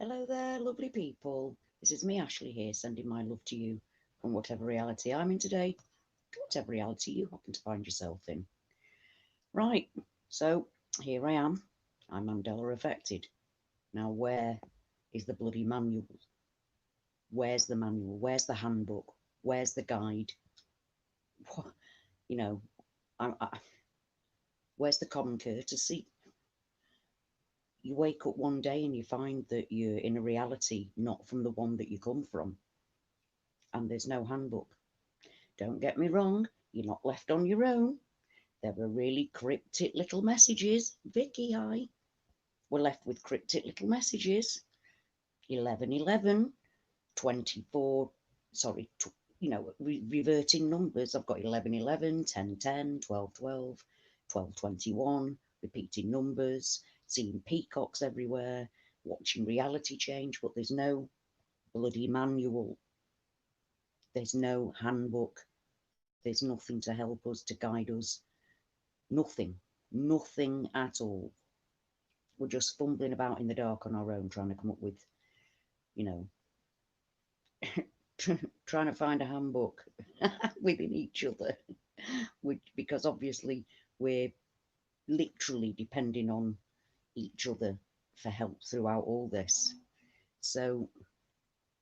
Hello there, lovely people. This is me, Ashley, here, sending my love to you from whatever reality I'm in today, to whatever reality you happen to find yourself in. Right, so here I am. I'm Mandela Effected. Now, where is the bloody manual? Where's the manual? Where's the handbook? Where's the guide? What, you know, where's the common courtesy? You wake up one day and you find that you're in a reality not from the one that you come from, and there's no handbook. Don't get me wrong, you're not left on your own. There were really cryptic little messages. Vicky, hi. We're left with cryptic little messages. 1111, 24, sorry, reverting numbers. I've got 1111, 1010, 1212, 1221, repeating numbers, seeing peacocks everywhere, watching reality change, but there's no bloody manual. There's no handbook. There's nothing to help us, to guide us. Nothing. Nothing at all. We're just fumbling about in the dark on our own, trying to come up with, you know, trying to find a handbook within each other, because obviously we're literally depending on each other for help throughout all this. So,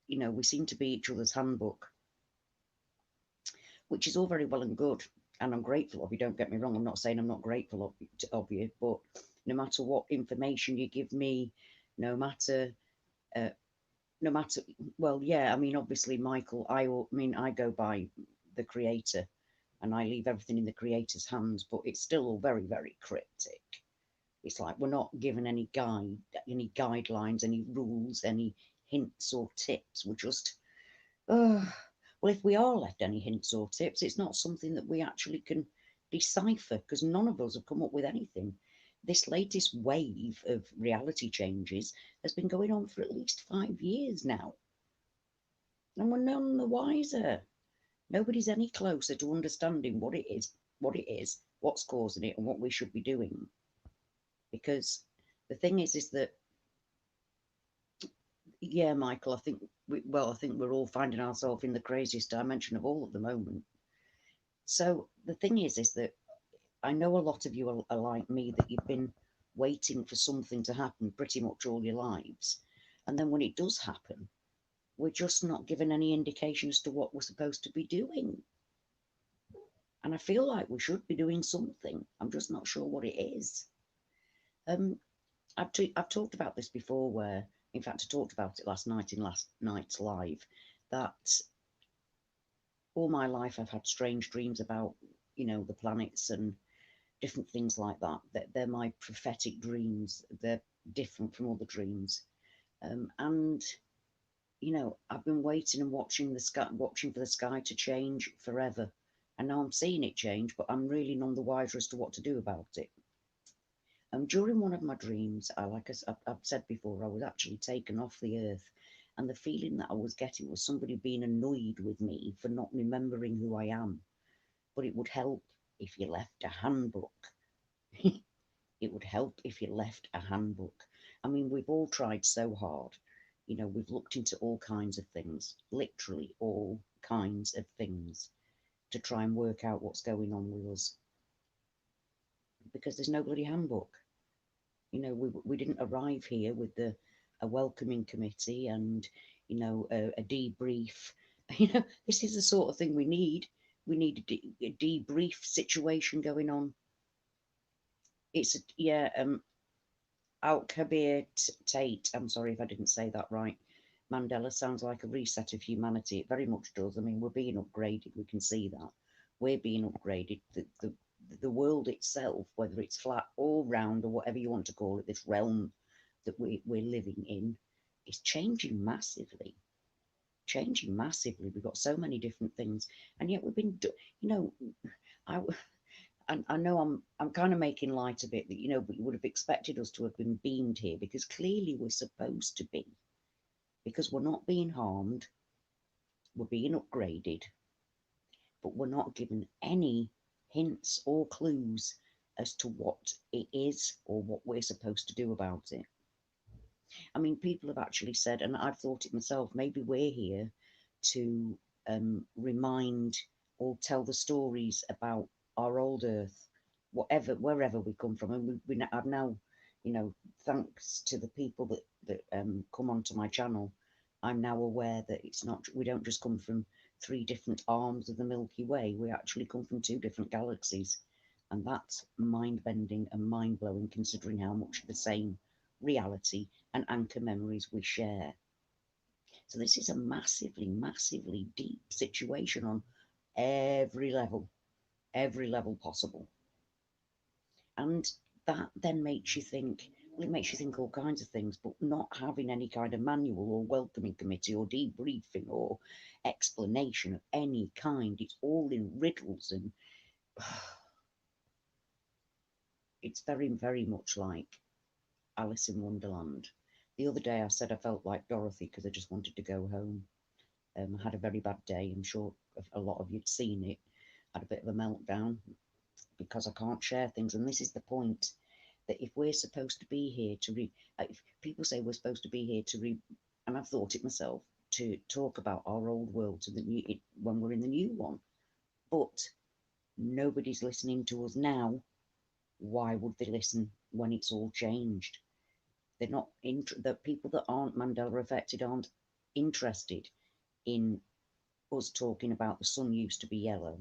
we seem to be each other's handbook, which is all very well and good. And I'm grateful of you, don't get me wrong. I'm not saying I'm not grateful of you, but no matter what information you give me, no matter uh, no matter, well, yeah, I mean, obviously, Michael, I go by the creator, and I leave everything in the creator's hands, but it's still all very, very cryptic. It's like we're not given any guidelines, any rules, any hints or tips. We're just, uh, well, if we are left any hints or tips, it's not something that we actually can decipher, because none of us have come up with anything. This latest wave of reality changes has been going on for at least 5 years now, and we're none the wiser. Nobody's any closer to understanding what it is, what's causing it, and what we should be doing. Because the thing is that, yeah, Michael, I think we're all finding ourselves in the craziest dimension of all at the moment. So the thing is that I know a lot of you are like me, that you've been waiting for something to happen pretty much all your lives, and then when it does happen, we're just not given any indication as to what we're supposed to be doing. And I feel like we should be doing something. I'm just not sure what it is. Um, I've talked about this before, where, in fact, I talked about it last night in last night's live, that all my life I've had strange dreams about, the planets and different things like that. That they're my prophetic dreams. They're different from other dreams. And I've been waiting and watching the sky, watching for the sky to change forever, and now I'm seeing it change, but I'm really none the wiser as to what to do about it. During one of my dreams, I've said before, I was actually taken off the earth, and the feeling that I was getting was somebody being annoyed with me for not remembering who I am. But it would help if you left a handbook. It would help if you left a handbook. I mean, we've all tried so hard. We've looked into all kinds of things, literally all kinds of things, to try and work out what's going on with us, because there's no bloody handbook. We didn't arrive here with a welcoming committee and a debrief. This is the sort of thing we need. We need a debrief situation going on. Yeah. Al Kabir Tate. I'm sorry if I didn't say that right. Mandela sounds like a reset of humanity. It very much does. I mean, we're being upgraded. We can see that we're being upgraded. The world itself, whether it's flat or round or whatever you want to call it, this realm that we're living in, is changing massively. Changing massively. We've got so many different things, and yet we've been, you know, I and I know I'm kind of making light of it, that but you would have expected us to have been beamed here, because clearly we're supposed to be, because we're not being harmed, we're being upgraded, but we're not given any hints or clues as to what it is or what we're supposed to do about it. I mean, people have actually said, and I've thought it myself, maybe we're here to remind or tell the stories about our old Earth, whatever, wherever we come from. And I've now, you know, thanks to the people that come onto my channel, I'm now aware that it's not, we don't just come from three different arms of the Milky Way. We actually come from two different galaxies. And that's mind bending and mind blowing, considering how much of the same reality and anchor memories we share. So this is a massively, massively deep situation on every level possible. And that then makes you think, well, it makes you think all kinds of things, but not having any kind of manual or welcoming committee or debriefing or explanation of any kind. It's all in riddles, and it's very, very much like Alice in Wonderland. The other day I said I felt like Dorothy because I just wanted to go home. I had a very bad day. I'm sure a lot of you'd seen it. I had a bit of a meltdown because I can't share things. And this is the point, that if we're supposed to be here to if people say we're supposed to be here to and I've thought it myself, to talk about our old world to the new when we're in the new one, but nobody's listening to us now. Why would they listen when it's all changed? They're not the people that aren't Mandela affected aren't interested in us talking about the sun used to be yellow,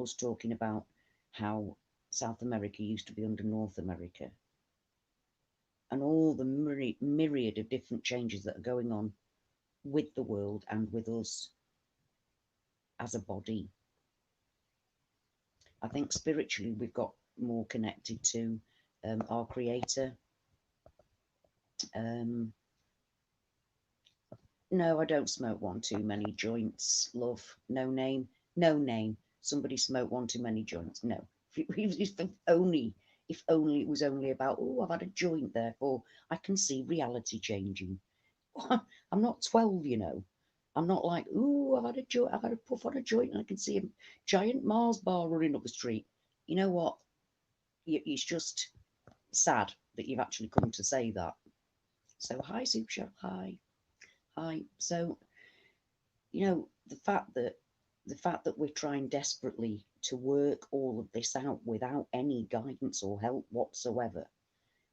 us talking about how South America used to be under North America, and all the myriad of different changes that are going on with the world and with us as a body. I think spiritually we've got more connected to our Creator. Um, no, I don't smoke one too many joints, love. No name, no name. Somebody smoked one too many joints. No. If only it was only about, oh, I've had a joint, therefore I can see reality changing. I'm not 12, you know. I'm not like, ooh, I've had a joint, I've had a puff on a joint, and I can see a giant Mars bar running up the street. You know what? It's just sad that you've actually come to say that. So, hi, Super Chef. Hi, hi. So, you know, the fact that we're trying desperately to work all of this out without any guidance or help whatsoever.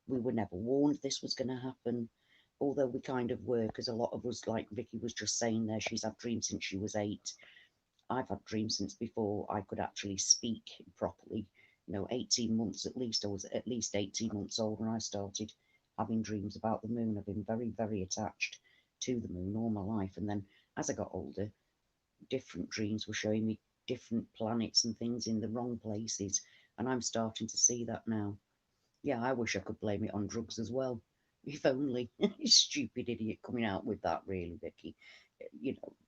We were never warned this was going to happen, although we kind of were, because a lot of us, like Vicky was just saying there, she's had dreams since she was 8. I've had dreams since before I could actually speak properly. 18 months at least. I was at least 18 months old when I started having dreams about the moon. I've been very, very attached to the moon all my life. And then as I got older, different dreams were showing me different planets and things in the wrong places. And I'm starting to see that now. Yeah, I wish I could blame it on drugs as well. If only. Stupid idiot coming out with that, really, Vicky.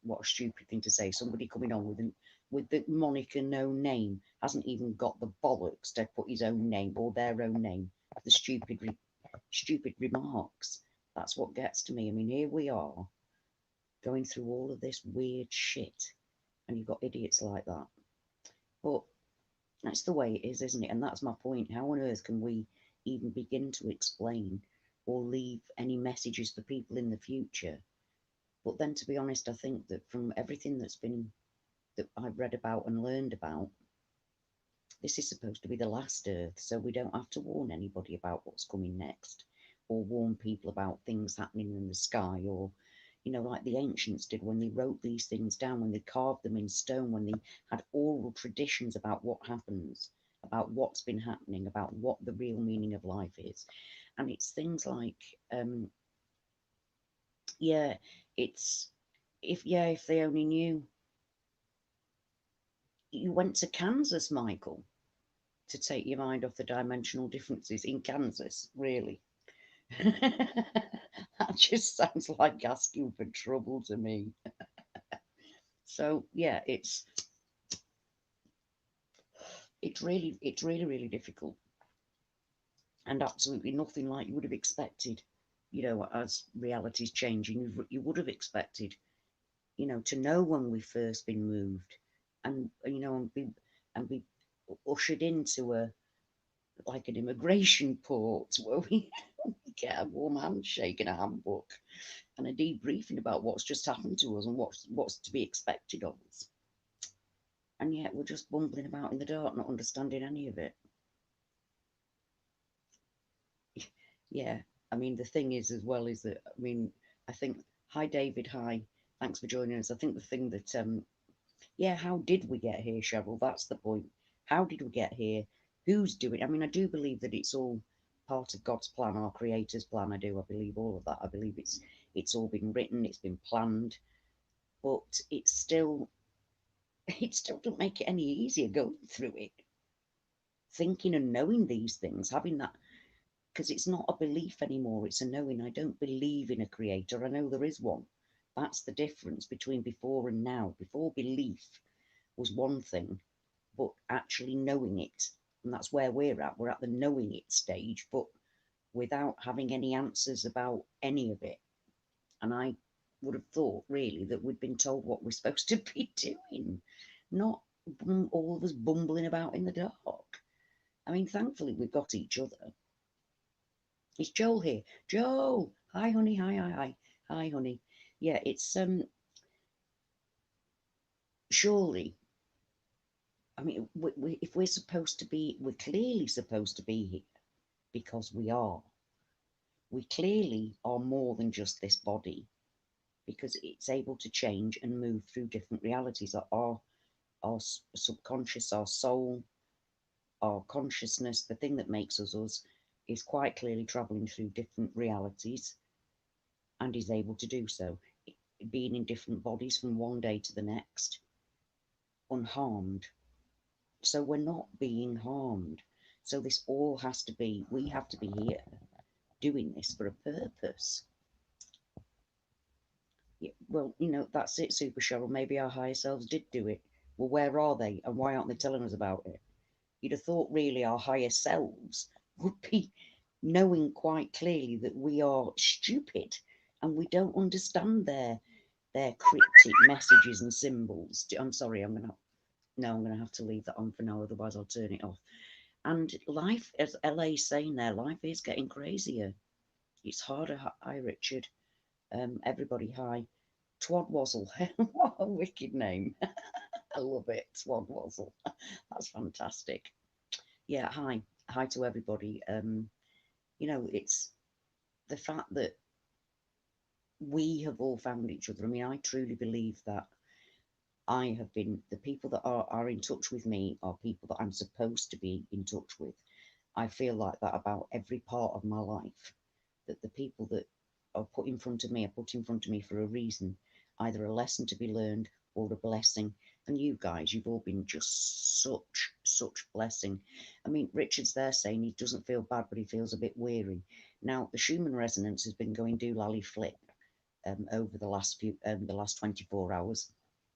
What a stupid thing to say. Somebody coming on with the moniker no name hasn't even got the bollocks to put his own name or their own name. The stupid remarks. That's what gets to me. I mean, here we are going through all of this weird shit, and you've got idiots like that. But that's the way it is, isn't it? And that's my point. How on earth can we even begin to explain or leave any messages for people in the future? But then, to be honest, I think that from everything that I've read about and learned about, this is supposed to be the last Earth, so we don't have to warn anybody about what's coming next, or warn people about things happening in the sky, or like the ancients did when they wrote these things down, when they carved them in stone, when they had oral traditions about what happens, about what's been happening, about what the real meaning of life is. And it's things like, yeah, it's if they only knew. You went to Kansas, Michael, to take your mind off the dimensional differences in Kansas, really. That just sounds like asking for trouble to me. So yeah, it's really difficult, and absolutely nothing like you would have expected. As reality's changing, you would have expected, to know when we first been moved, and and be ushered into a like an immigration port where we get a warm handshake and a handbook and a debriefing about what's just happened to us and what's to be expected of us. And yet we're just bumbling about in the dark, not understanding any of it. Yeah, I mean, the thing is, as well, is that, I mean, I think, hi, David, hi, thanks for joining us. I think the thing that, yeah, how did we get here, Cheryl? That's the point. How did we get here? Who's doing it? I mean, I do believe that it's all part of God's plan, our Creator's plan. I do. I believe all of that. I believe it's all been written, it's been planned, but it's still, it still doesn't make it any easier going through it, thinking and knowing these things, having that, because it's not a belief anymore, it's a knowing. I don't believe in a creator. I know there is one. That's the difference between before and now. Before, belief was one thing, but actually knowing it, and that's where we're at. We're at the knowing it stage, but without having any answers about any of it. And I would have thought, really, that we'd been told what we're supposed to be doing, not all of us bumbling about in the dark. I mean, thankfully, we've got each other. It's Joel here. Joel, hi, honey. Hi, honey. Yeah, it's surely. I mean, if we're supposed to be, we're clearly supposed to be here because we are. We clearly are more than just this body, because it's able to change and move through different realities. Our subconscious, our soul, our consciousness, the thing that makes us us, is quite clearly traveling through different realities, and is able to do so, being in different bodies from one day to the next, unharmed. So we're not being harmed. So this all has to be, we have to be here doing this for a purpose. Yeah, well, that's it, Super Cheryl. Maybe our higher selves did do it. Well, where are they, and why aren't they telling us about it? You'd have thought, really, our higher selves would be knowing quite clearly that we are stupid and we don't understand their cryptic messages and symbols. I'm sorry, I'm gonna have to leave that on for now, otherwise I'll turn it off. And life, as LA's saying there, life is getting crazier. It's harder. Hi, Richard. Everybody, hi. Twadwazzle. What a wicked name. I love it. Twadwazzle. That's fantastic. Yeah, hi. Hi to everybody. It's the fact that we have all found each other. I mean, I truly believe that I have been, the people that are in touch with me are people that I'm supposed to be in touch with. I feel like that about every part of my life, that the people that are put in front of me are put in front of me for a reason, either a lesson to be learned or a blessing. And you guys, you've all been just such blessing. I mean, Richard's there saying he doesn't feel bad, but he feels a bit weary. Now, the Schumann resonance has been going doolally flip over the last 24 hours.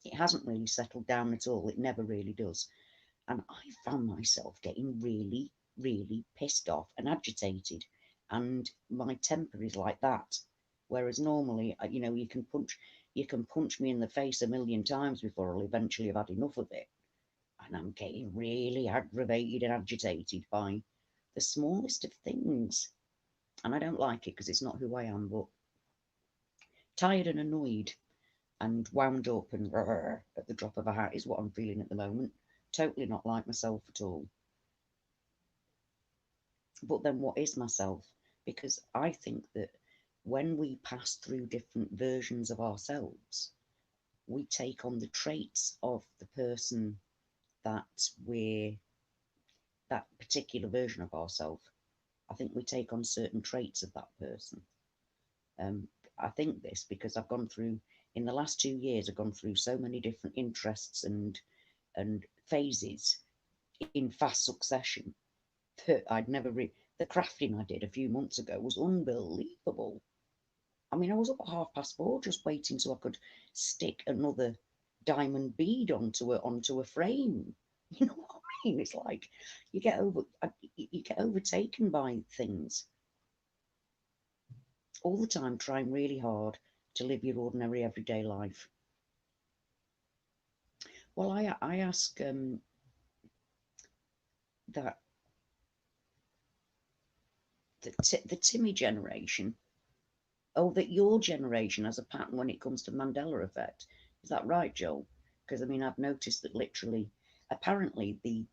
It hasn't really settled down at all. It never really does. And I found myself getting really, really pissed off and agitated. And my temper is like that. Whereas normally, you can punch me in the face a million times before I'll eventually have had enough of it. And I'm getting really aggravated and agitated by the smallest of things. And I don't like it because it's not who I am, but tired and annoyed and wound up and at the drop of a hat is what I'm feeling at the moment. Totally not like myself at all. But then what is myself? Because I think that when we pass through different versions of ourselves, we take on the traits of the person that that particular version of ourselves. I think we take on certain traits of that person. I think this because I've gone through, in the last 2 years, I've gone through so many different interests and phases in fast succession that I'd never the crafting I did a few months ago was unbelievable. I mean, I was up at 4:30 just waiting so I could stick another diamond bead onto a frame. You know what I mean? It's like you get overtaken by things all the time, trying really hard to live your ordinary everyday life. Well, I ask that the Timmy generation. Oh, that your generation has a pattern when it comes to Mandela effect. Is that right, Joel? Because I mean, I've noticed that literally, apparently, the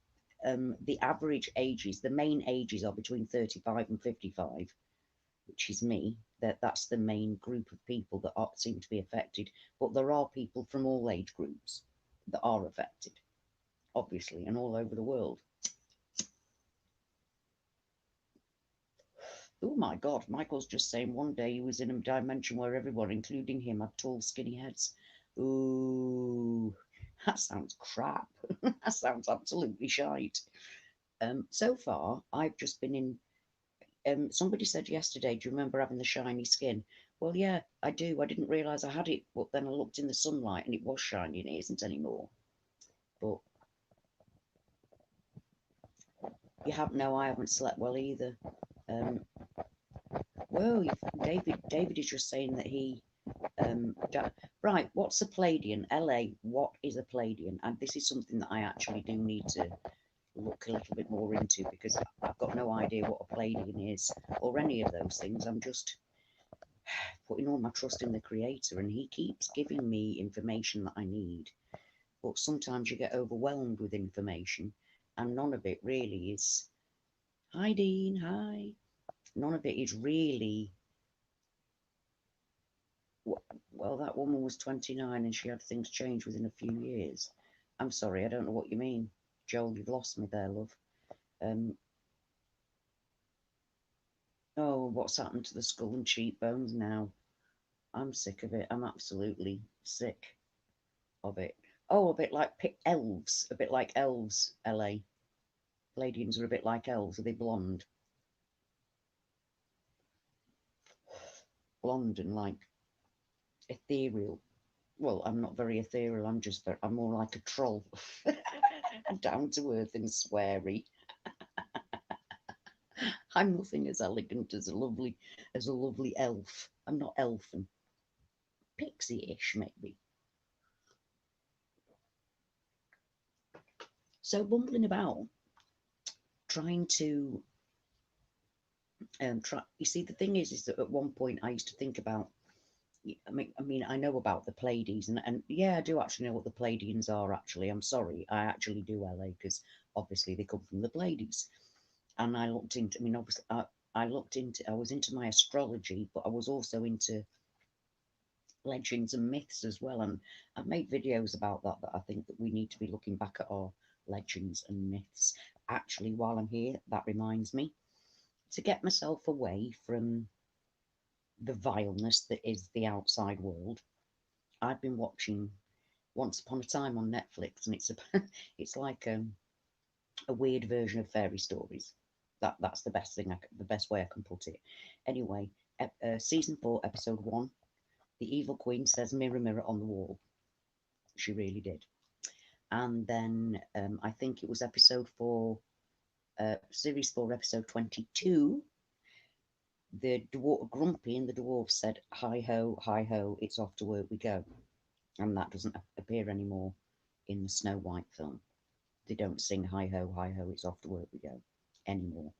average ages, the main ages are between 35 and 55, which is me. That's the main group of people that seem to be affected. But there are people from all age groups that are affected, obviously, and all over the world. Oh my God, Michael's just saying one day he was in a dimension where everyone, including him, had tall, skinny heads. Ooh, that sounds crap. That sounds absolutely shite. So far, I've just been in. Somebody said yesterday, do you remember having the shiny skin? Well, yeah, I do. I didn't realise I had it, but then I looked in the sunlight and it was shiny and it isn't anymore. But you have no, I haven't slept well either. Um, Whoa, David is just saying that he right, what's a Palladian? LA, what is a Palladian? And this is something that I actually do need to look a little bit more into because I've got no idea what a Palladian is or any of those things. I'm just putting all my trust in the Creator, and He keeps giving me information that I need. But sometimes you get overwhelmed with information, and none of it really is. Hi, Dean. Hi. None of it is really. Well, that woman was 29 and she had things change within a few years. I'm sorry, I don't know what you mean. Joel, you've lost me there, love. Um, oh, what's happened to the skull and cheekbones now? I'm sick of it. I'm absolutely sick of it. Oh, a bit like elves. A bit like elves, LA. Palladians are a bit like elves. Are they blonde? Blonde and like ethereal. Well, I'm not very ethereal. I'm more like a troll. Down to earth and sweary. I'm nothing as elegant as a lovely elf. I'm not elfin. Pixie-ish, maybe. So bumbling about, trying to try. You see, the thing is that at one point I used to think about. I mean, I know about the Pleiades, and yeah, I do actually know what the Pleiadians are. Actually, I'm sorry, I actually do, LA, because obviously they come from the Pleiades. And I looked into. I mean, obviously, I looked into. I was into my astrology, but I was also into legends and myths as well. And I've made videos about that I think that we need to be looking back at our legends and myths. Actually, while I'm here, that reminds me to get myself away from the vileness that is the outside world. I've been watching Once Upon a Time on Netflix, and it's like a weird version of fairy stories. That's the best thing, the best way I can put it. Anyway, season 4, episode 1. The evil queen says, "Mirror, mirror on the wall." She really did. And then I think it was episode 4, series 4, episode 22. The dwarf, Grumpy and the dwarf said, "Hi ho, it's off to work we go." And that doesn't appear anymore in the Snow White film. They don't sing hi ho, it's off to work we go anymore.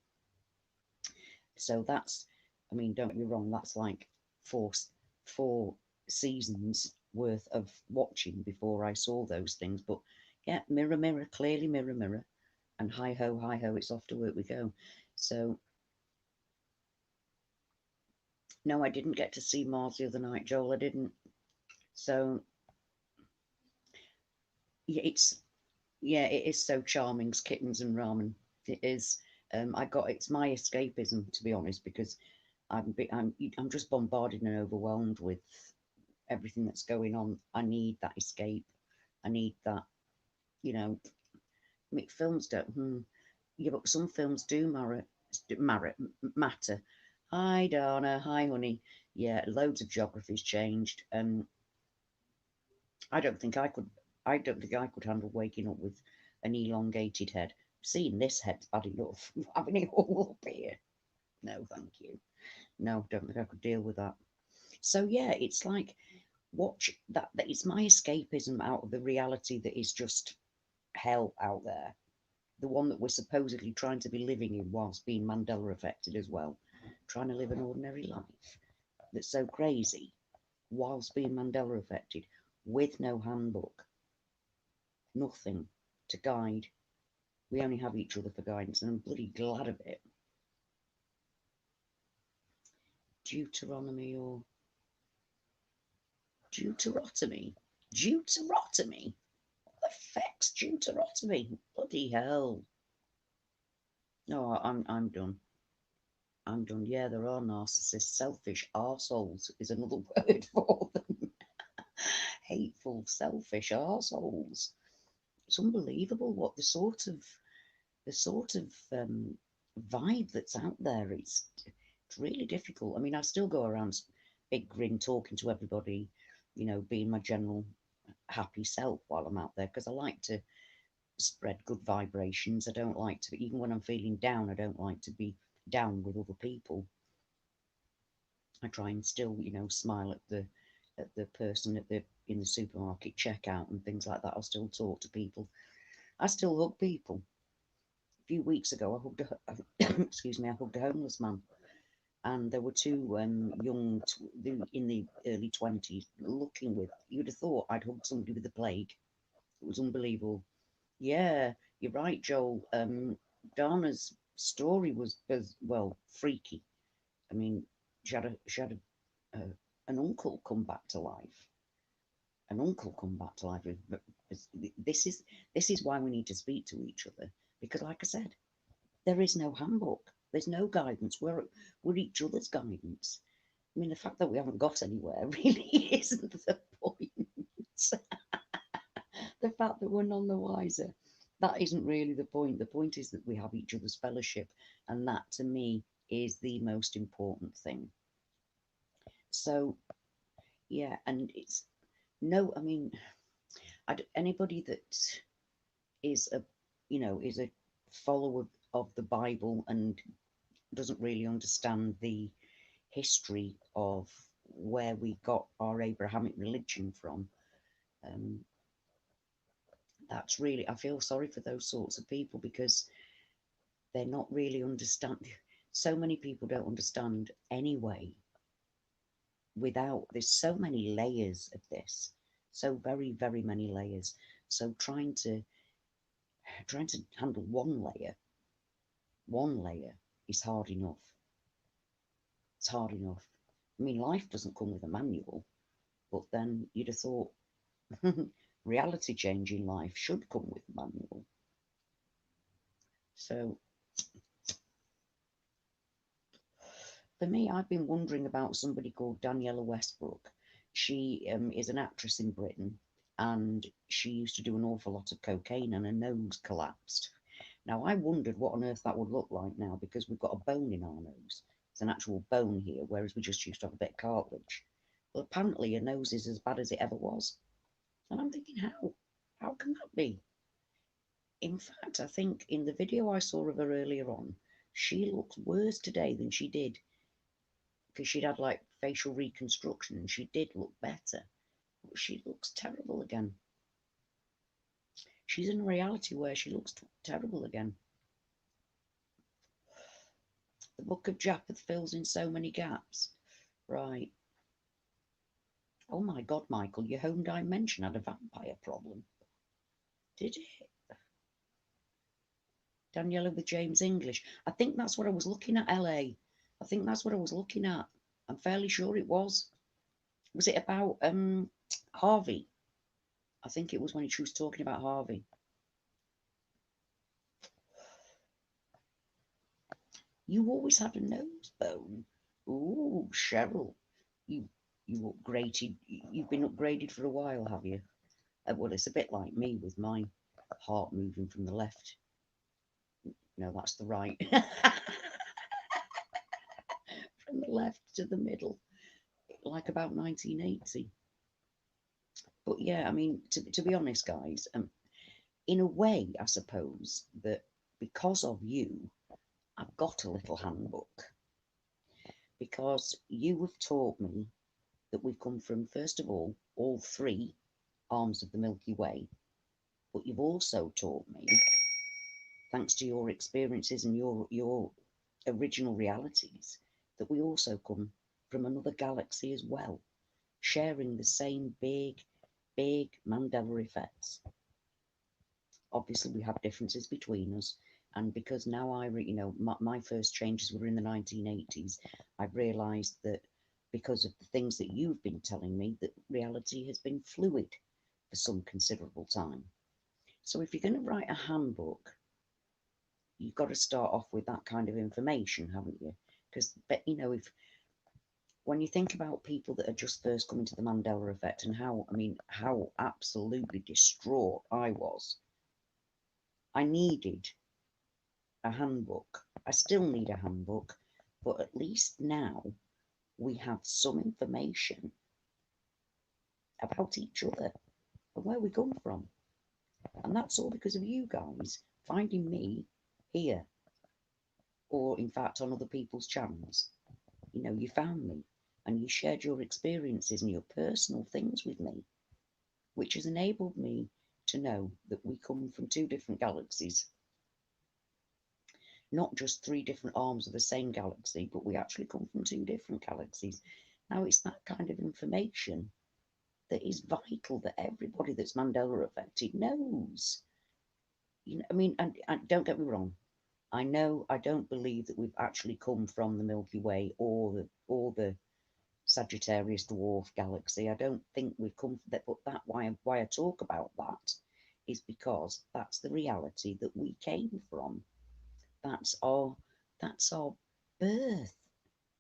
So that's, I mean, don't get me wrong, that's like four seasons worth of watching before I saw those things. But yeah, mirror, mirror, clearly mirror, mirror, and hi ho, it's off to work we go. So no, I didn't get to see Mars the other night, Joel. I didn't. So yeah, it is so charming, kittens and ramen. It is. It's my escapism, to be honest, because I'm just bombarded and overwhelmed with everything that's going on. I need that escape. I need that. You know, I mean, films don't. Yeah, but some films do matter. Hi, Dana. Hi, honey. Yeah, loads of geography's changed. I don't think I could. I don't think I could handle waking up with an elongated head. Seeing this head's bad enough. Having it all up here. No, thank you. No, don't think I could deal with that. So yeah, it's like watch that it's my escapism out of the reality that is just hell out there. The one that we're supposedly trying to be living in whilst being Mandela affected as well. trying to live an ordinary life that's so crazy whilst being Mandela affected with no handbook, nothing to guide. We only have each other for guidance, and I'm bloody glad of it. Deuteronomy or Deuteronomy? Deuteronomy? What the feck's Deuteronomy? Bloody hell. No, I'm done. I'm done. Yeah, there are narcissists. Selfish arseholes is another word for them. Hateful, selfish arseholes. It's unbelievable what the sort of vibe that's out there. It's really difficult. I mean, I still go around big grin, talking to everybody, being my general happy self while I'm out there, because I like to spread good vibrations. I don't like to, even when I'm feeling down, I don't like to be down with other people. I try and still, smile at the person in the supermarket checkout and things like that. I'll still talk to people. I still hug people. A few weeks ago, excuse me, I hugged a homeless man, and there were two in the early 20s, looking with. You'd have thought I'd hugged somebody with the plague. It was unbelievable. Yeah, you're right, Joel. Dana's story was well freaky. I mean, she had an uncle come back to life. An uncle come back to life. This is why we need to speak to each other, because, like I said, there is no handbook. There's no guidance. We're each other's guidance. I mean, the fact that we haven't got anywhere really isn't the point. The fact that we're none the wiser, that isn't really the point. The point is that we have each other's fellowship, and that to me is the most important thing. So yeah, and it's no, I mean, anybody that is a follower of the Bible and doesn't really understand the history of where we got our Abrahamic religion from, um, that's really, I feel sorry for those sorts of people, because they're not really understand. So many people don't understand anyway. Without, there's so many layers of this, so very, very many layers. So trying to handle one layer is hard enough. It's hard enough. I mean, life doesn't come with a manual, but then you'd have thought reality change in life should come with a manual. So for me, I've been wondering about somebody called Daniela Westbrook. She is an actress in Britain, and she used to do an awful lot of cocaine, and her nose collapsed. Now, I wondered what on earth that would look like now, because we've got a bone in our nose. It's an actual bone here, whereas we just used to have a bit of cartilage. Well, apparently her nose is as bad as it ever was. And I'm thinking, how? How can that be? In fact, I think in the video I saw of her earlier on, she looks worse today than she did, because she'd had like facial reconstruction, and she did look better. But she looks terrible again. She's in a reality where she looks terrible again. The Book of Japheth fills in so many gaps. Right. Oh my God, Michael, your home dimension had a vampire problem. Did it? Daniela with James English. I think that's what I was looking at, LA. I think that's what I was looking at. I'm fairly sure it was. Was it about Harvey? I think it was when she was talking about Harvey. You always had a nose bone. Ooh, Cheryl. You you upgraded. You've been upgraded for a while, have you? Well, it's a bit like me with my heart moving from the left. No, that's the right. From the left to the middle, like about 1980. But yeah, I mean, to be honest, guys, in a way, I suppose that because of you, I've got a little handbook, because you have taught me that we've come from, first of all three arms of the Milky Way, but you've also taught me, thanks to your experiences and your original realities, that we also come from another galaxy as well, sharing the same big Mandela effects. Obviously, we have differences between us, and because now my first changes were in the 1980s, I've realised that because of the things that you've been telling me, that reality has been fluid for some considerable time. So if you're going to write a handbook, you've got to start off with that kind of information, haven't you? Because, if when you think about people that are just first coming to the Mandela effect, and how absolutely distraught I was, I needed a handbook. I still need a handbook, but at least now we have some information about each other and where we come from. And that's all because of you guys finding me here, or in fact on other people's channels. You found me and you shared your experiences and your personal things with me, which has enabled me to know that we come from two different galaxies, not just three different arms of the same galaxy, but we actually come from two different galaxies. Now, it's that kind of information that is vital, that everybody that's Mandela affected knows. And don't get me wrong, I know I don't believe that we've actually come from the Milky Way or the Sagittarius dwarf galaxy. I don't think we've come from that, but why I talk about that is because that's the reality that we came from. That's our birth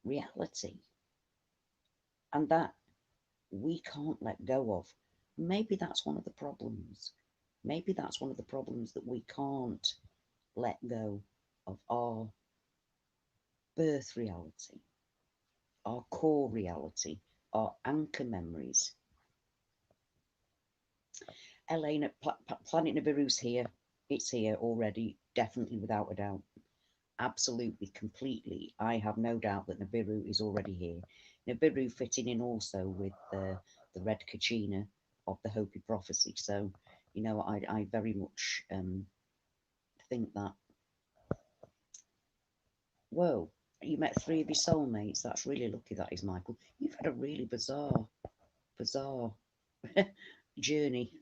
reality, and that we can't let go of. Maybe that's one of the problems. Maybe that's one of the problems, that we can't let go of our birth reality, our core reality, our anchor memories. Elena, Planet Nibiru's here. It's here already, definitely, without a doubt. Absolutely, completely. I have no doubt that Nibiru is already here. Nibiru fitting in also with the red Kachina of the Hopi prophecy. So, I very much think that. Whoa, you met three of your soulmates. That's really lucky, that is, Michael. You've had a really bizarre journey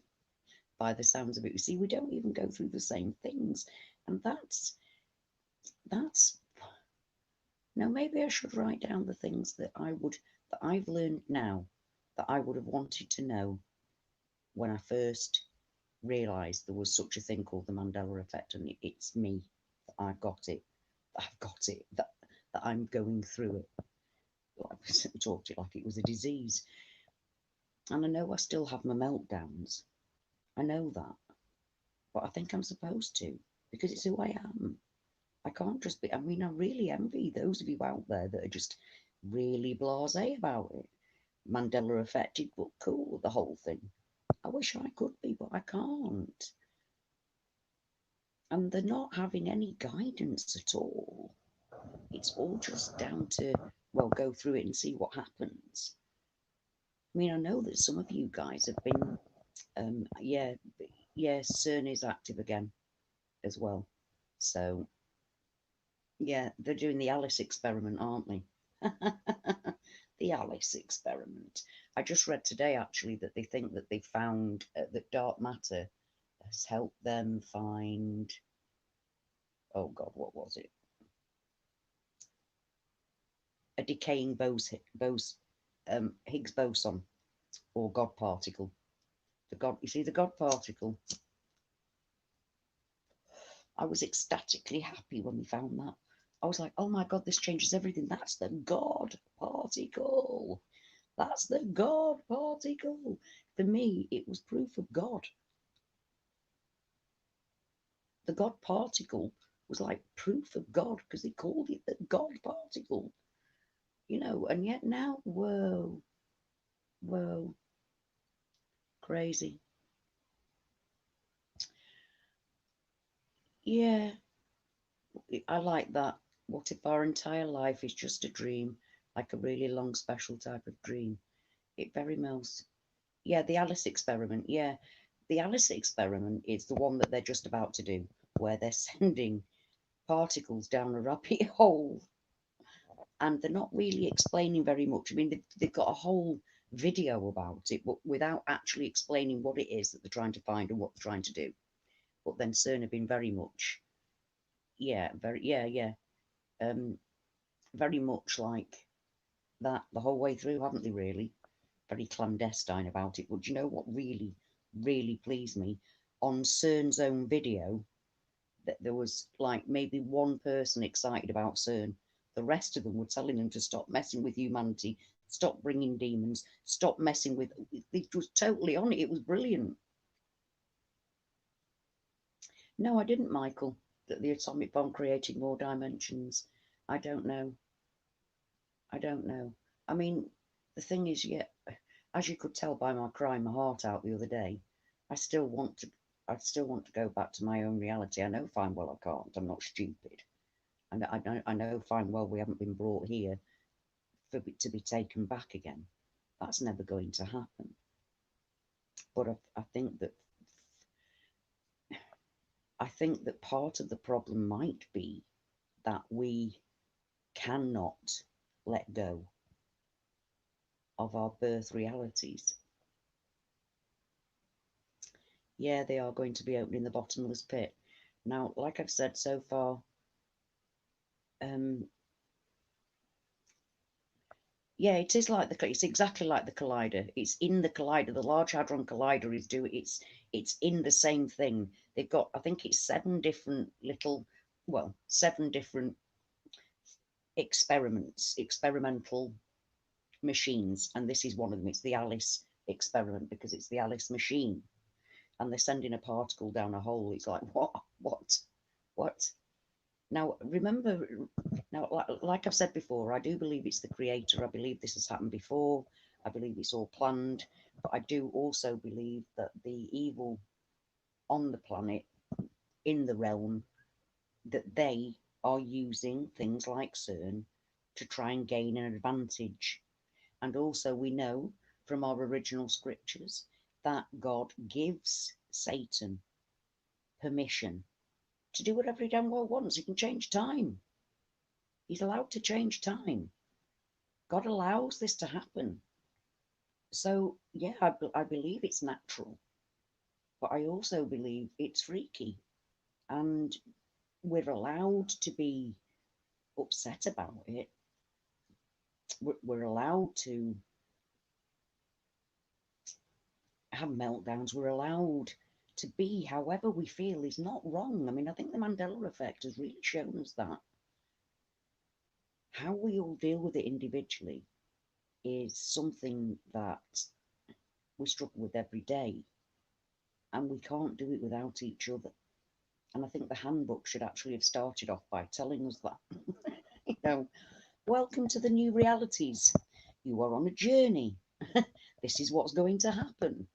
by the sounds of it. You see, we don't even go through the same things. And that's now, maybe I should write down the things that I've learned now, that I would have wanted to know when I first realised there was such a thing called the Mandela effect, and it's me, that I've got it, that I'm going through it. I talked it like it was a disease. And I know I still have my meltdowns. I know that. But I think I'm supposed to, because it's who I am. I can't just be. I really envy those of you out there that are just really blasé about it. Mandela affected, but cool, the whole thing. I wish I could be, but I can't. And they're not having any guidance at all. It's all just down to, well, go through it and see what happens. I know that some of you guys have been, yeah, CERN is active again as well. So, yeah, they're doing the Alice experiment, aren't they? The Alice experiment. I just read today, actually, that they think that they found that dark matter has helped them find, oh God, what was it? A decaying Higgs boson, or God particle. You see, the God particle. I was ecstatically happy when we found that. I was like, oh my God, this changes everything. That's the God particle. That's the God particle. For me, it was proof of God. The God particle was like proof of God, because they called it the God particle. And yet now, whoa, crazy. Yeah, I like that. What if our entire life is just a dream, like a really long, special type of dream? It very much. Yeah, the Alice experiment. Yeah, the Alice experiment is the one that they're just about to do, where they're sending particles down a rabbit hole. and they're not really explaining very much. I mean, they've got a whole video about it, but without actually explaining what it is that they're trying to find and what they're trying to do. But then CERN have been very much, um, very much like that the whole way through, haven't they? Really, very clandestine about it. But do you know what really, really pleased me? On CERN's own video, that there was like maybe one person excited about CERN. The rest of them were telling them to stop messing with humanity, stop bringing demons, stop messing with. It was totally on it. It was brilliant. No, I didn't, Michael. That the atomic bomb created more dimensions. I don't know. I don't know. I mean, the thing is, yeah, as you could tell by my crying my heart out the other day, I still want to. I still want to go back to my own reality. I know fine well I can't. I'm not stupid. And I know fine well we haven't been brought here for it to be taken back again. That's never going to happen. But I think that part of the problem might be that we cannot let go of our birth realities. Yeah, they are going to be opening the bottomless pit. Now, like I've said so far, yeah, it is like it's exactly like the collider. It's in the collider. The Large Hadron Collider is doing it's in the same thing. They've got, I think it's seven different experimental machines, and this is one of them. It's the Alice experiment because it's the Alice machine, and they're sending a particle down a hole. It's like what? Now remember, like I've said before, I do believe it's the creator. I believe this has happened before. I believe it's all planned, but I do also believe that the evil on the planet, in the realm, that they are using things like CERN to try and gain an advantage. And also, we know from our original scriptures that God gives Satan permission to do whatever he damn well wants. He can change time. He's allowed to change time. God allows this to happen. So, yeah, I believe it's natural, but I also believe it's freaky. And we're allowed to be upset about it. We're allowed to have meltdowns. We're allowed to be however we feel is not wrong. I mean, I think the Mandela Effect has really shown us that. How we all deal with it individually is something that we struggle with every day, and we can't do it without each other. And I think the handbook should actually have started off by telling us that. you know, welcome to the new realities. You are on a journey. This is what's going to happen.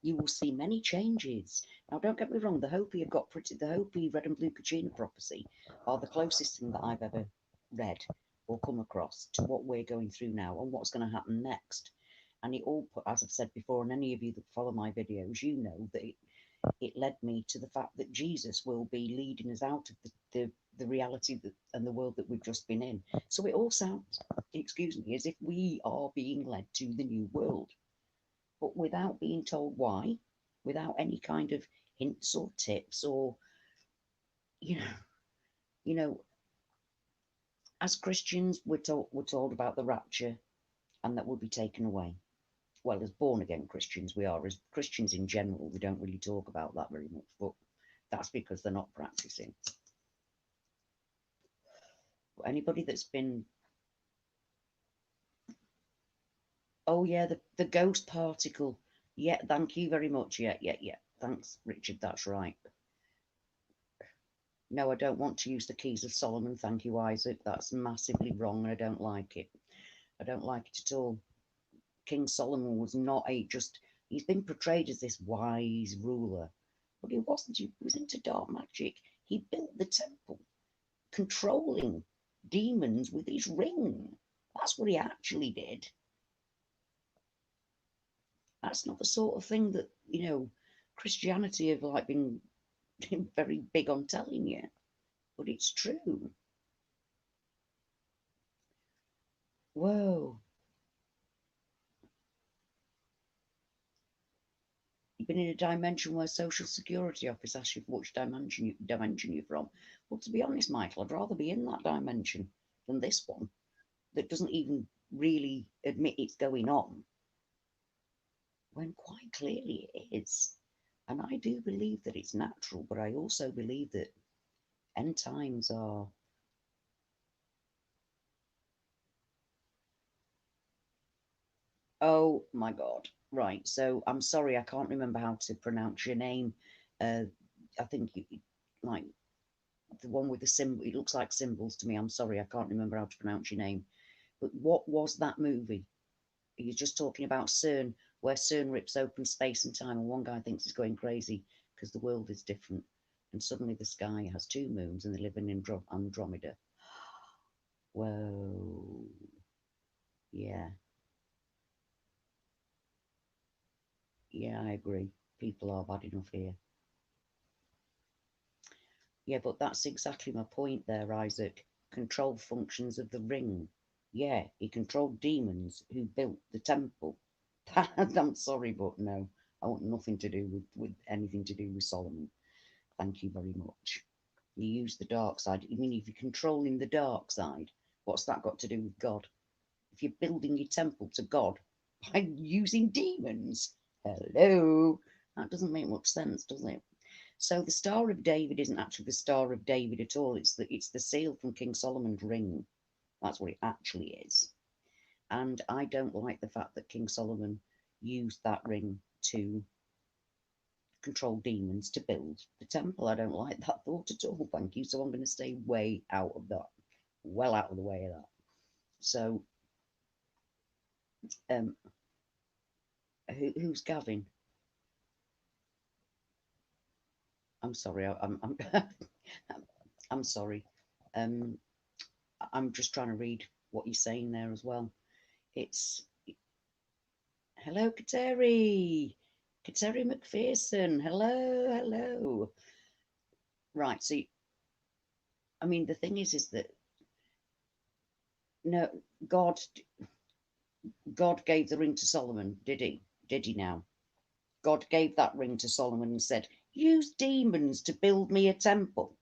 You will see many changes. Now, don't get me wrong, the Hopi Red and Blue Kachina prophecy are the closest thing that I've ever read or come across to what we're going through now and what's going to happen next. And it all, as I've said before, and any of you that follow my videos, you know that it led me to the fact that Jesus will be leading us out of the reality and the world that we've just been in. So it all sounds, excuse me, as if we are being led to the new world, but without being told why, without any kind of hints or tips or, you know, you know, as Christians, we're told about the rapture and that we'll be taken away. Well, as born again Christians, we are. As Christians in general, we don't really talk about that very much, but that's because they're not practicing. But anybody that's been, oh yeah, the ghost particle. Yeah, thank you very much. Yeah. Thanks, Richard. That's right. No, I don't want to use the keys of Solomon. Thank you, Isaac. That's massively wrong, and I don't like it. I don't like it at all. King Solomon was not he's been portrayed as this wise ruler, but he wasn't. He was into dark magic. He built the temple, controlling demons with his ring. That's what he actually did. That's not the sort of thing that, Christianity have like been very big on telling you, but it's true. Whoa. You've been in a dimension where Social Security Office asks you which dimension you're from. Well, to be honest, Michael, I'd rather be in that dimension than this one that doesn't even really admit it's going on, when quite clearly it is. And I do believe that it's natural, but I also believe that end times are. Oh my God. Right. So I'm sorry, I can't remember how to pronounce your name. Uh, I think you, like the one with the symbol, it looks like symbols to me. I'm sorry, I can't remember how to pronounce your name. But what was that movie? You're just talking about CERN, where CERN rips open space and time, and one guy thinks he's going crazy because the world is different. And suddenly the sky has two moons and they live in Andromeda. Whoa. Yeah. Yeah, I agree. People are bad enough here. Yeah, but that's exactly my point there, Isaac. Control functions of the ring. Yeah, he controlled demons who built the temple. I'm sorry, but no, I want nothing to do with anything to do with Solomon. Thank you very much. You use the dark side. I mean, if you're controlling the dark side, what's that got to do with God? If you're building your temple to God by using demons, hello, that doesn't make much sense, does it? So the Star of David isn't actually the Star of David at all. It's the seal from King Solomon's ring. That's what it actually is. And I don't like the fact that King Solomon used that ring to control demons to build the temple. I don't like that thought at all. Thank you. So I'm going to stay way out of that, well out of the way of that. So, um, who's Gavin? I'm sorry. I'm sorry. Um, I'm just trying to read what you're saying there as well. It's hello, Kateri. Kateri McPherson. Hello, hello. Right. So, I mean, the thing is that no, God, God gave the ring to Solomon. Did he? Did he now? God gave that ring to Solomon and said, "Use demons to build me a temple."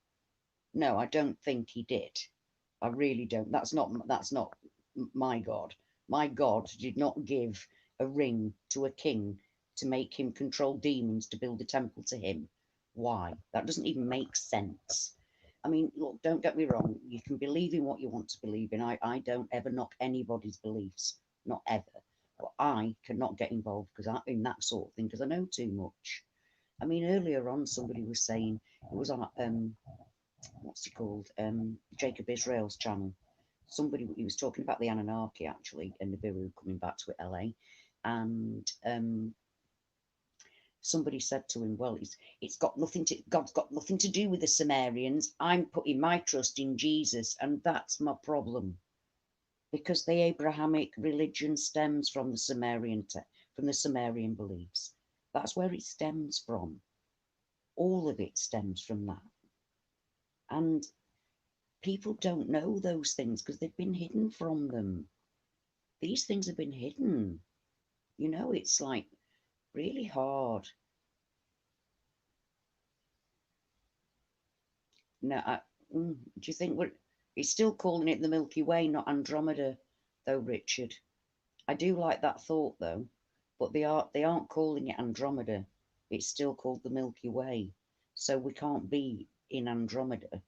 No, I don't think he did. I really don't. That's not my God. My God did not give a ring to a king to make him control demons to build a temple to him. Why? That doesn't even make sense. I mean, look, don't get me wrong. You can believe in what you want to believe in. I don't ever knock anybody's beliefs, not ever. But I cannot get involved because I in that sort of thing because I know too much. I mean, earlier on, somebody was saying it was on what's it called? Jacob Israel's channel. Somebody he was talking about the Anunnaki actually, and Nibiru coming back to LA, and somebody said to him, "Well, it's got nothing to God's got nothing to do with the Sumerians. I'm putting my trust in Jesus, and that's my problem because the Abrahamic religion stems from the from the Sumerian beliefs. That's where it stems from. All of it stems from that, and people don't know those things because they've been hidden from them. These things have been hidden. It's like really hard. No, do you think he's still calling it the Milky Way, not Andromeda, though, Richard? I do like that thought though, but they aren't calling it Andromeda. It's still called the Milky Way, so we can't be in Andromeda.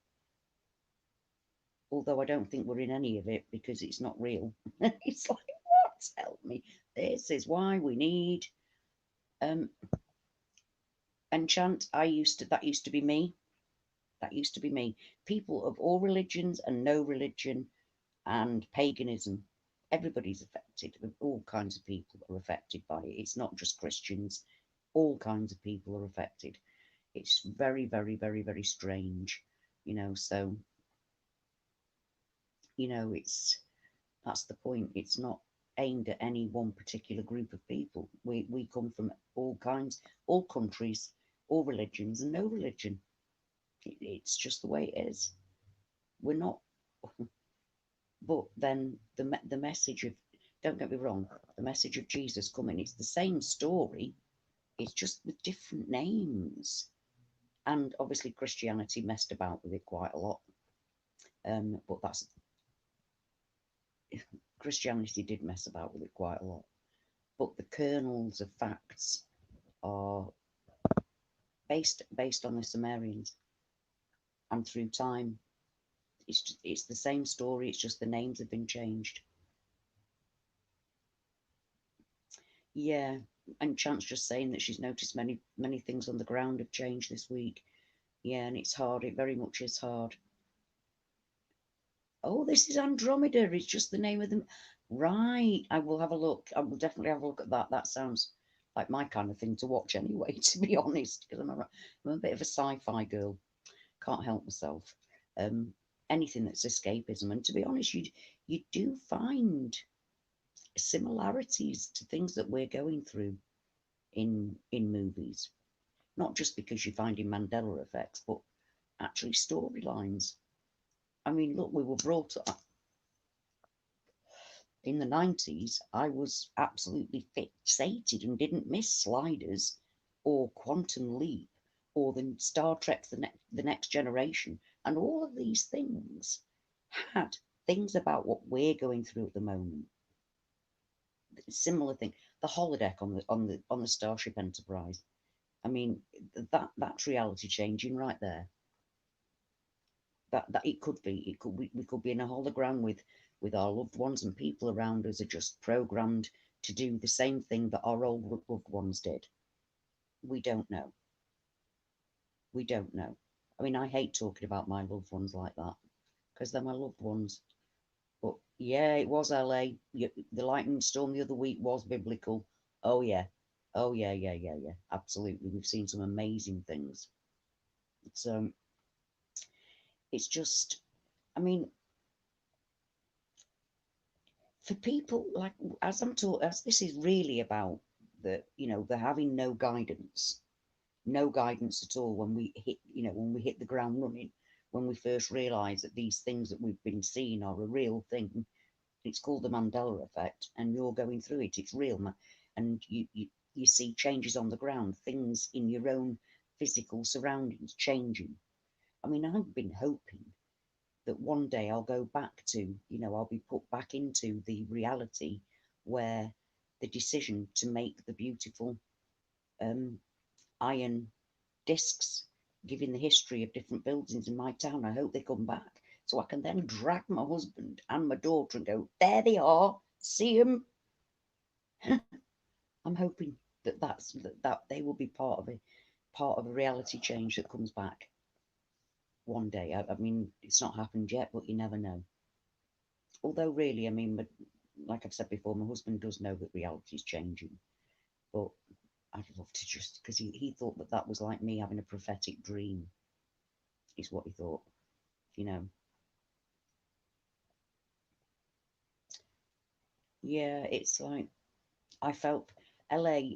Although I don't think we're in any of it because it's not real. It's like what? Help me! This is why we need um enchant. That used to be me. That used to be me. People of all religions and no religion and paganism. Everybody's affected. All kinds of people are affected by it. It's not just Christians. All kinds of people are affected. It's very, very, very, very strange. So, it's that's the point. It's not aimed at any one particular group of people. We come from all kinds, all countries, all religions, and no religion. It's just the way it is. We're not. But then the message of, don't get me wrong, the message of Jesus coming, it's the same story, it's just with different names. And obviously Christianity messed about with it quite a lot. But that's Christianity did mess about with it quite a lot. But the kernels of facts are based on the Sumerians, and through time, it's the same story. It's just the names have been changed. Yeah, and Chance just saying that she's noticed many things on the ground have changed this week. Yeah, and it's hard. It very much is hard. Oh, this is Andromeda. It's just the name of them. Right. I will have a look. I will definitely have a look at that. That sounds like my kind of thing to watch anyway, to be honest, because I'm a bit of a sci-fi girl. Can't help myself. Um, Anything that's escapism, and to be honest, you do find similarities to things that we're going through in movies. Not just because you're finding Mandela effects, but actually storylines. I mean, look, we were brought up in the 90s. I was absolutely fixated and didn't miss Sliders or Quantum Leap or the Star Trek the Next Generation. And all of these things had things about what we're going through at the moment. Similar thing. The holodeck on the Starship Enterprise. I mean, that's reality changing right there. That it could be. We could be in a hologram with our loved ones, and people around us are just programmed to do the same thing that our old loved ones did. We don't know. We don't know. I mean, I hate talking about my loved ones like that because they're my loved ones. But yeah, it was LA. The lightning storm the other week was biblical. Oh yeah. Oh yeah, yeah, yeah, yeah. Absolutely. We've seen some amazing things. So it's just, I mean, for people like, as I'm taught, as this is really about the having no guidance at all when we hit, when we hit the ground running, when we first realise that these things that we've been seeing are a real thing. It's called the Mandela Effect, and you're going through it. It's real, and you see changes on the ground, things in your own physical surroundings changing. I mean, I've been hoping that one day I'll go back to, I'll be put back into the reality where the decision to make the beautiful um, iron discs giving the history of different buildings in my town, I hope they come back so I can then drag my husband and my daughter and go, there they are, see them. I'm hoping that they will be part of a reality change that comes back one day. I mean, it's not happened yet, but you never know. Although, really, I mean, like I've said before, my husband does know that reality is changing. But I'd love to just, because he thought that was like me having a prophetic dream, is what he thought, you know. Yeah, it's like I felt LA,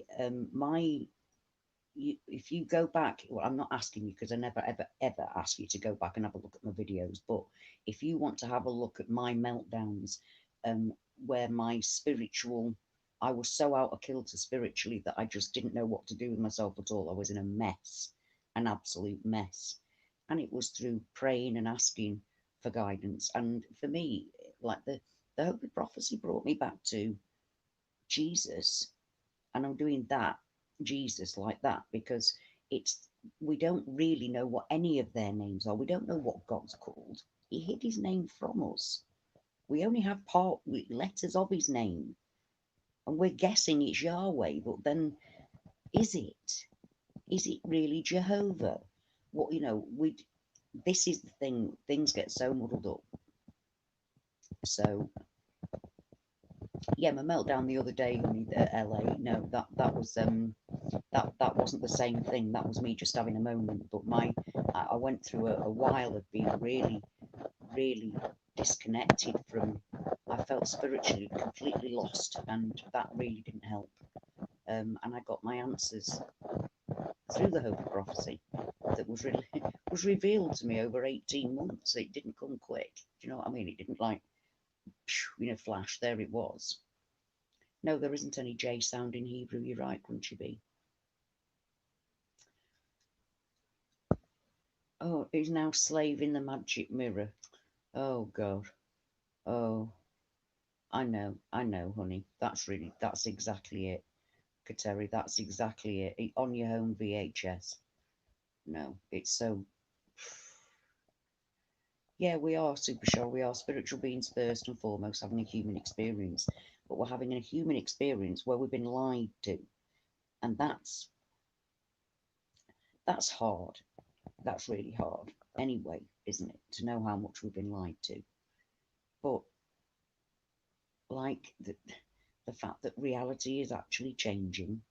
if you go back, well, I'm not asking you because I never, ever, ever ask you to go back and have a look at my videos, but if you want to have a look at my meltdowns, um, where my spiritual, I was so out of kilter spiritually that I just didn't know what to do with myself at all. I was in a mess, an absolute mess. And it was through praying and asking for guidance. And for me, like the Holy Prophecy brought me back to Jesus, and I'm doing that Jesus like that because it's we don't really know what any of their names are. We don't know what God's called. He hid his name from us. We only have letters of his name, and we're guessing it's Yahweh. But then, is it? Is it really Jehovah? What we. This is the thing. Things get so muddled up. So yeah, my meltdown the other day in LA. No, that was that wasn't the same thing. That was me just having a moment. But I went through a while of being really, really disconnected from. I felt spiritually completely lost, and that really didn't help. And I got my answers through the Holy Prophecy that was really was revealed to me over 18 months. It didn't come quick. Do you know what I mean? It didn't like. in a flash, there it was. No, there isn't any J sound in Hebrew. You're right, Crunchy Bee. Oh, he's now slaving the magic mirror. Oh, God. Oh, I know, honey. That's exactly it. Kateri, that's exactly it. On your home VHS. No, it's so. Yeah, we are super sure. We are spiritual beings first and foremost, having a human experience. But we're having a human experience where we've been lied to. And that's hard. That's really hard. Anyway, isn't it? To know how much we've been lied to. But like the fact that reality is actually changing,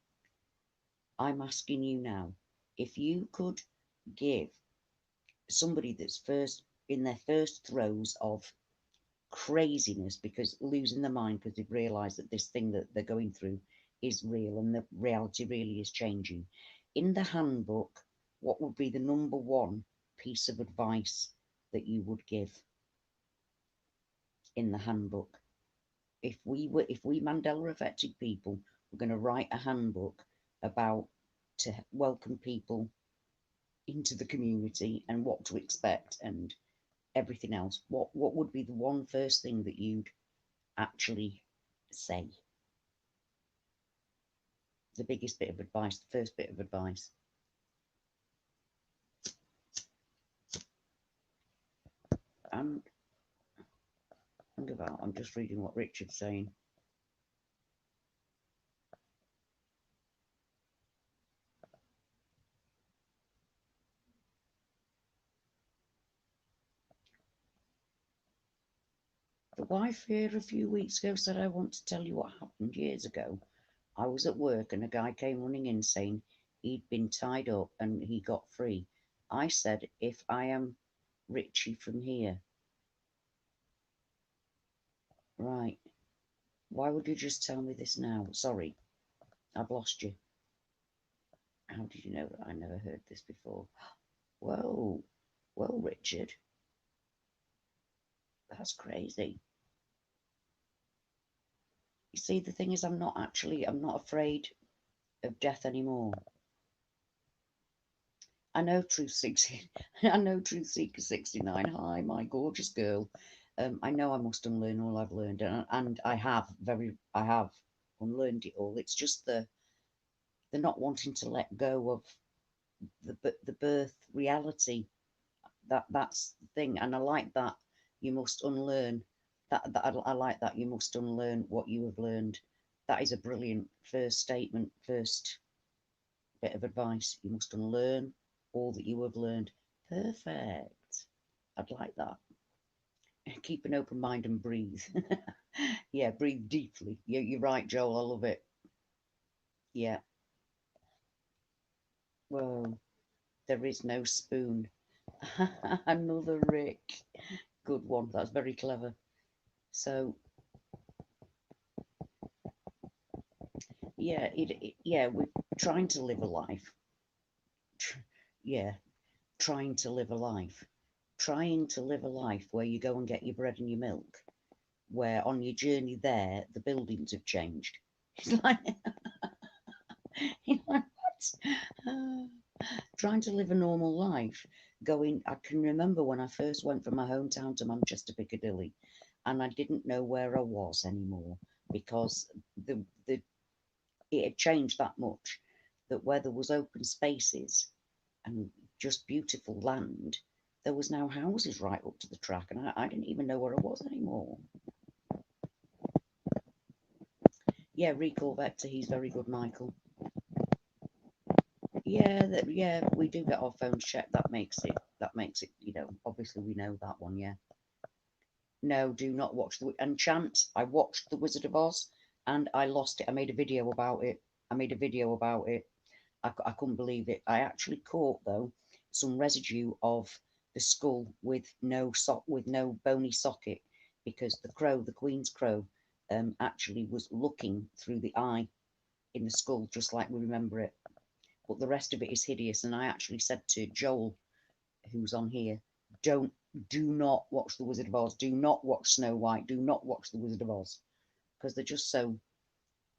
I'm asking you now, if you could give somebody that's first in their first throes of craziness because losing their mind because they've realized that this thing that they're going through is real and the reality really is changing. In the handbook, what would be the number one piece of advice that you would give in the handbook? If we Mandela affected people were going to write a handbook about to welcome people into the community and what to expect and everything else, what would be the one first thing that you'd actually say? The biggest bit of advice, the first bit of advice. And about, I'm just reading what Richard's saying. The wife here a few weeks ago said, I want to tell you what happened years ago. I was at work and a guy came running in saying he'd been tied up and he got free. I said, if I am Richie from here. Right. Why would you just tell me this now? Sorry, I've lost you. How did you know that? I never heard this before. Whoa. Well, Richard, that's crazy. You see, the thing is, I'm not afraid of death anymore. I know Truth 60, I know Truth Seeker 69. Hi, my gorgeous girl. I know I must unlearn all I've learned, and I have unlearned it all. It's just the not wanting to let go of the birth reality. That's the thing, and I like that. You must unlearn I like that. You must unlearn what you have learned. That is a brilliant first statement, first bit of advice. You must unlearn all that you have learned. Perfect. I'd like that. Keep an open mind and breathe. Yeah, breathe deeply. You're right, Joel. I love it. Yeah. Whoa. There is no spoon. Another Rick. Good one. That's very clever. So, yeah, yeah, we're trying to live a life. Yeah, trying to live a life. Trying to live a life where you go and get your bread and your milk, where on your journey there, the buildings have changed. It's like, what? Trying to live a normal life. I can remember when I first went from my hometown to Manchester, Piccadilly, and I didn't know where I was anymore because it had changed that much that where there was open spaces and just beautiful land, there was now houses right up to the track, and I didn't even know where I was anymore. Yeah, recall Vector, he's very good, Michael. Yeah, we do get our phones checked. That makes it. Obviously we know that one. Yeah. No, do not watch the Enchant. I watched The Wizard of Oz, and I lost it. I made a video about it. I couldn't believe it. I actually caught though some residue of the skull with no bony socket, because the Queen's crow, actually was looking through the eye in the skull, just like we remember it. But the rest of it is hideous. And I actually said to Joel, who's on here, don't do not watch The Wizard of Oz, do not watch Snow White, do not watch The Wizard of Oz, because they're just so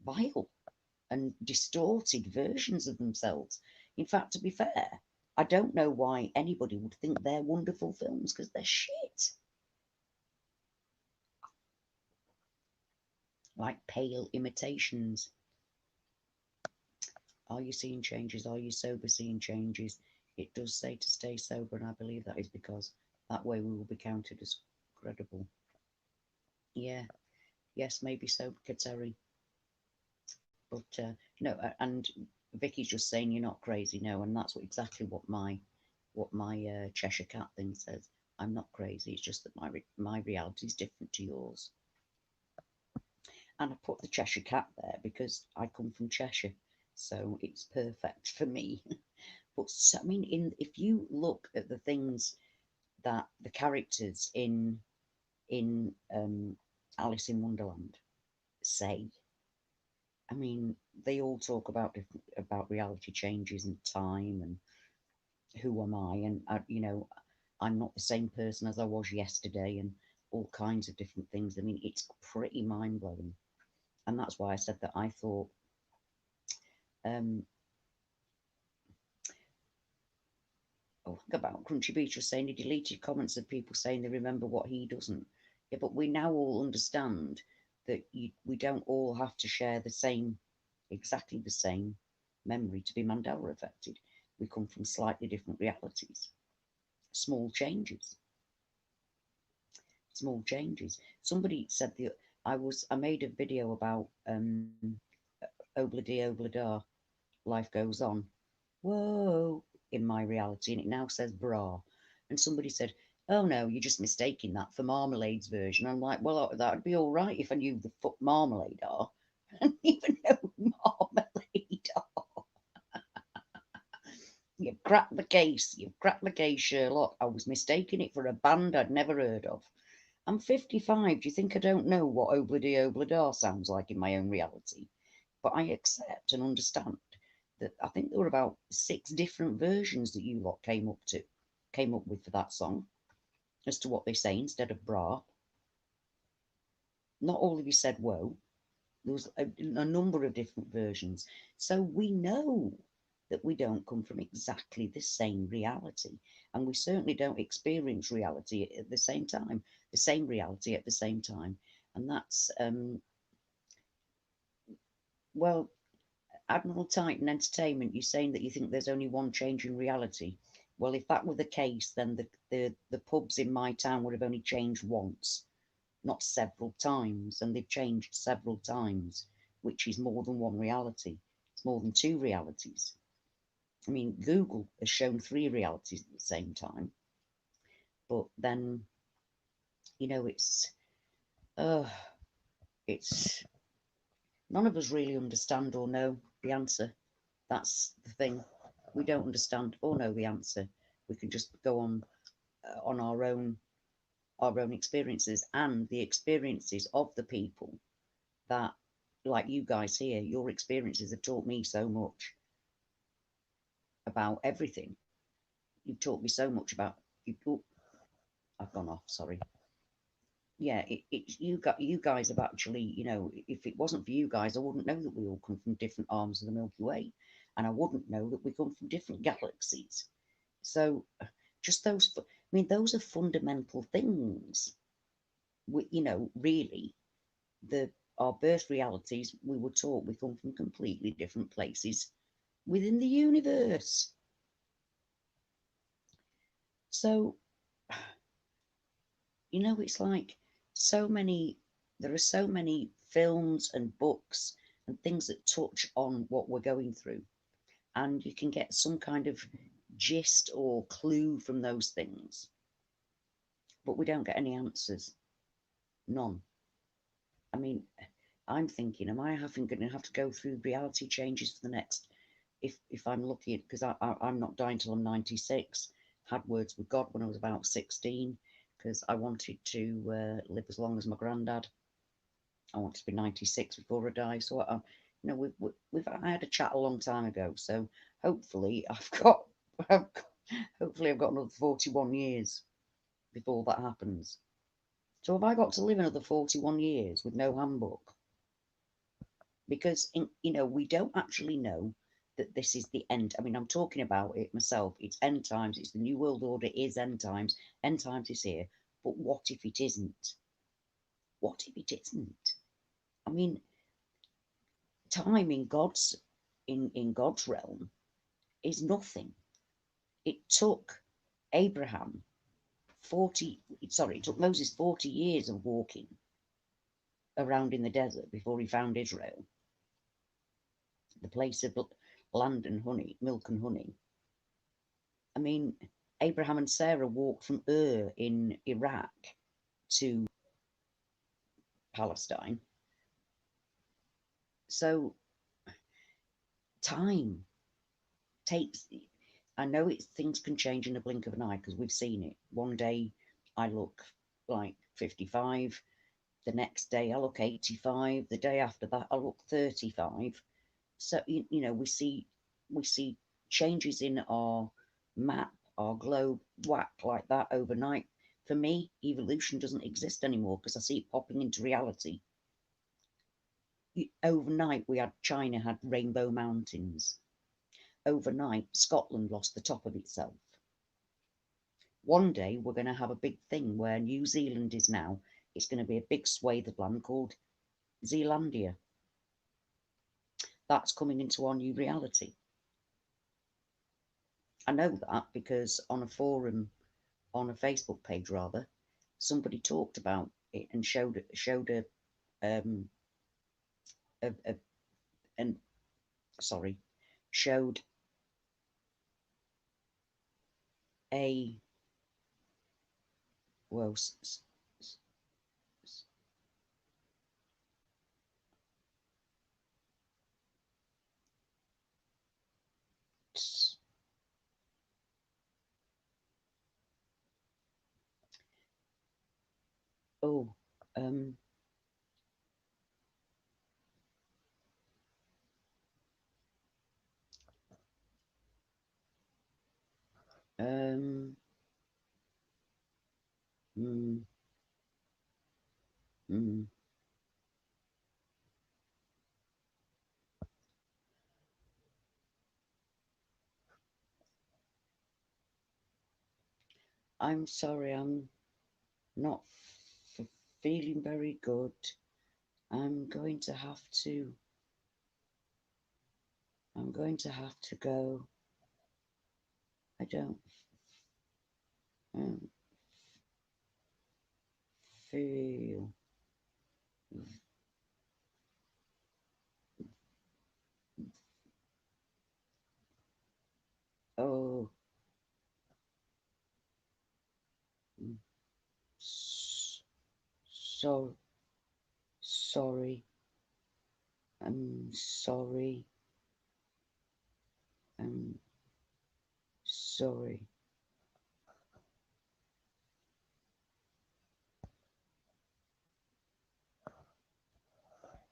vile and distorted versions of themselves. In fact, to be fair, I don't know why anybody would think they're wonderful films, because they're shit. Like pale imitations. Are you seeing changes? Are you sober seeing changes? It does say to stay sober, and I believe that is because that way we will be counted as credible. Yeah, yes, maybe so, Kateri. But no, and Vicky's just saying you're not crazy, no, and that's exactly what my Cheshire Cat thing says. I'm not crazy. It's just that my reality is different to yours. And I put the Cheshire Cat there because I come from Cheshire, so it's perfect for me. But I mean, if you look at the things that the characters in Alice in Wonderland say, I mean, they all talk about reality changes and time and who am I, and I'm not the same person as I was yesterday, and all kinds of different things. I mean, it's pretty mind blowing, and that's why I said that I thought. Um, oh, think about Crunchy Beach was saying he deleted comments of people saying they remember what he doesn't. Yeah, but we now all understand that we don't all have to share exactly the same memory to be Mandela affected. We come from slightly different realities. Small changes. Small changes. Somebody said I made a video about Obladi Oblada, life goes on. Whoa, in my reality, and it now says bra. And somebody said, "Oh no, you're just mistaking that for Marmalade's version." I'm like, well, that would be all right if I knew the fuck Marmalade are. I don't even know who Marmalade are. You've cracked the case. You've cracked the case, Sherlock. I was mistaking it for a band I'd never heard of. I'm 55. Do you think I don't know what Obladi Oblada sounds like in my own reality? But I accept and understand that I think there were about 6 different versions that you lot came up with for that song as to what they say instead of bra. Not all of you said whoa. There was a number of different versions. So we know that we don't come from exactly the same reality. And we certainly don't experience reality at the same time, the same reality at the same time. And that's, well, Admiral Titan Entertainment, you're saying that you think there's only one change in reality. Well, if that were the case, then the pubs in my town would have only changed once, not several times, and they've changed several times, which is more than one reality. It's more than 2 realities. I mean, Google has shown 3 realities at the same time, but then uh, it's none of us really understand or know the answer. That's the thing. We don't understand or know the answer. We can just go on our own experiences and the experiences of the people that, like you guys here, your experiences have taught me so much about everything. You've taught me so much about you. Oh, I've gone off. Sorry. Yeah, you guys have actually, if it wasn't for you guys, I wouldn't know that we all come from different arms of the Milky Way, and I wouldn't know that we come from different galaxies. So, just those, I mean, those are fundamental things. Really, the our birth realities, we were taught we come from completely different places within the universe. So, it's like so many, there are so many films and books and things that touch on what we're going through. And you can get some kind of gist or clue from those things. But we don't get any answers. None. I mean, I'm thinking, am I going to have to go through reality changes for the next, if I'm lucky, because I'm not dying till I'm 96. Had words with God when I was about 16, because I wanted to live as long as my granddad. I wanted to be 96 before I die. So I had a chat a long time ago. So hopefully I've got, hopefully I've got another 41 years. before that happens. So have I got to live another 41 years with no handbook? Because we don't actually know that this is the end. I mean, I'm talking about it myself. It's end times. It's the new world order. Is end times. End times is here. But what if it isn't? What if it isn't? I mean, time in God's realm is nothing. It took Abraham 40. Sorry, it took Moses 40 years of walking around in the desert before he found Israel, the place of land and honey, milk and honey. I mean, Abraham and Sarah walked from Ur in Iraq to Palestine. So time takes. I know things can change in a blink of an eye because we've seen it. One day I look like 55. The next day I look 85. The day after that I look 35. So we see changes in our map, our globe, whack like that overnight. For me, evolution doesn't exist anymore because I see it popping into reality. Overnight, China had rainbow mountains. Overnight, Scotland lost the top of itself. One day, we're going to have a big thing where New Zealand is now. It's going to be a big swathe of land called Zealandia. That's coming into our new reality. I know that because on a forum, on a Facebook page rather, somebody talked about it and showed um a and sorry showed a well oh um um mm, mm, I'm sorry, I'm not feeling very good. I'm going to have to go. I don't um, feel oh mm, so sorry. I'm sorry. I'm sorry.